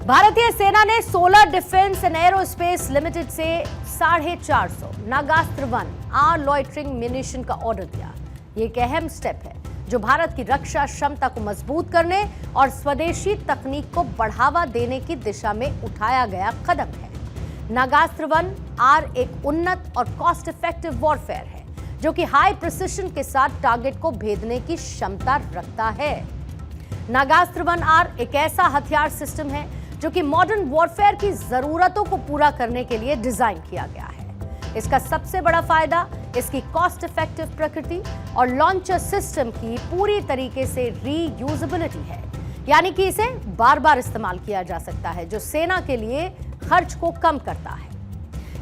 भारतीय सेना ने solar defence and aerospace limited से 450 नागास्त्र 1 आर लॉइटरिंग म्यूनिशन का ऑर्डर दिया। ये एक अहम स्टेप है जो भारत की रक्षा क्षमता को मजबूत करने और स्वदेशी तकनीक को बढ़ावा देने की दिशा में उठाया गया कदम है। नागास्त्र 1 आर एक उन्नत और कॉस्ट इफेक्टिव वॉरफेयर है जो कि हाई प्रिसिशन के साथ टारगेट को भेदने की क्षमता रखता है। नागास्त्र 1 आर एक ऐसा हथियार सिस्टम है जो कि मॉडर्न वॉरफेयर की जरूरतों को पूरा करने के लिए डिजाइन किया गया है। इसका सबसे बड़ा फायदा इसकी कॉस्ट इफेक्टिव प्रकृति और लॉन्चर सिस्टम की पूरी तरीके से रीयूजेबिलिटी है, यानी कि इसे बार बार इस्तेमाल किया जा सकता है, जो सेना के लिए खर्च को कम करता है।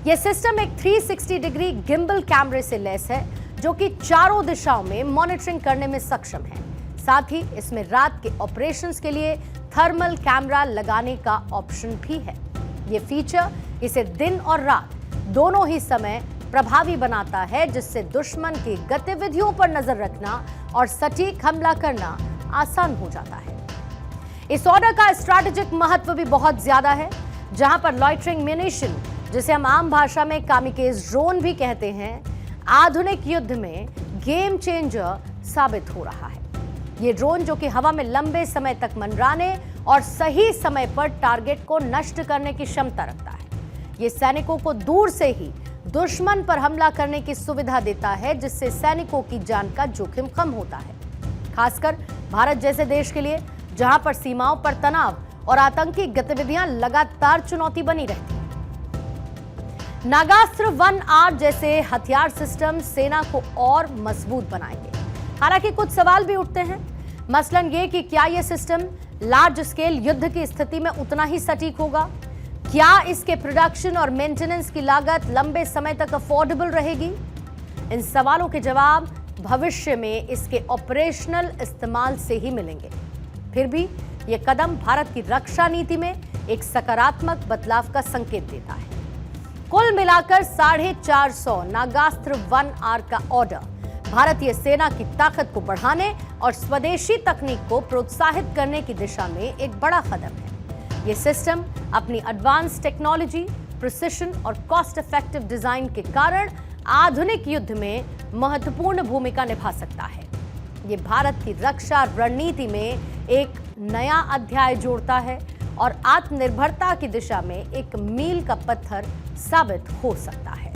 यह सिस्टम एक 360 डिग्री गिम्बल कैमरे से लैस है जो कि चारों दिशाओं में मॉनिटरिंग करने में सक्षम है। साथ ही इसमें रात के ऑपरेशंस के लिए थर्मल कैमरा लगाने का ऑप्शन भी है। यह फीचर इसे दिन और रात दोनों ही समय प्रभावी बनाता है, जिससे दुश्मन की गतिविधियों पर नजर रखना और सटीक हमला करना आसान हो जाता है। इस ऑर्डर का स्ट्रैटेजिक महत्व भी बहुत ज्यादा है, जहां पर लॉइटरिंग म्यूनिशन, जिसे हम आम भाषा में कामिकेज ड्रोन भी कहते हैं, आधुनिक युद्ध में गेम चेंजर साबित हो रहा है। ये ड्रोन जो कि हवा में लंबे समय तक मंडराने और सही समय पर टारगेट को नष्ट करने की क्षमता रखता है। ये सैनिकों को दूर से ही दुश्मन पर हमला करने की सुविधा देता है, जिससे सैनिकों की जान का जोखिम कम होता है, खासकर भारत जैसे देश के लिए जहां पर सीमाओं पर तनाव और आतंकी गतिविधियां लगातार चुनौती बनी रहती है। नागास्त्र 1 आर जैसे हथियार सिस्टम सेना को और मजबूत बनाएंगे। हालांकि कुछ सवाल भी उठते हैं, मसलन ये कि क्या यह सिस्टम लार्ज स्केल युद्ध की स्थिति में उतना ही सटीक होगा? क्या इसके प्रोडक्शन और मेंटेनेंस की लागत लंबे समय तक अफोर्डेबल रहेगी? इन सवालों के जवाब भविष्य में इसके ऑपरेशनल इस्तेमाल से ही मिलेंगे। फिर भी यह कदम भारत की रक्षा नीति में एक सकारात्मक बदलाव का संकेत देता है। कुल मिलाकर 450 नागास्त्र 1 आर का ऑर्डर भारतीय सेना की ताकत को बढ़ाने और स्वदेशी तकनीक को प्रोत्साहित करने की दिशा में एक बड़ा कदम है। यह सिस्टम अपनी एडवांस टेक्नोलॉजी, प्रिसिशन और कॉस्ट इफेक्टिव डिजाइन के कारण आधुनिक युद्ध में महत्वपूर्ण भूमिका निभा सकता है। यह भारत की रक्षा रणनीति में एक नया अध्याय जोड़ता है और आत्मनिर्भरता की दिशा में एक मील का पत्थर साबित हो सकता है।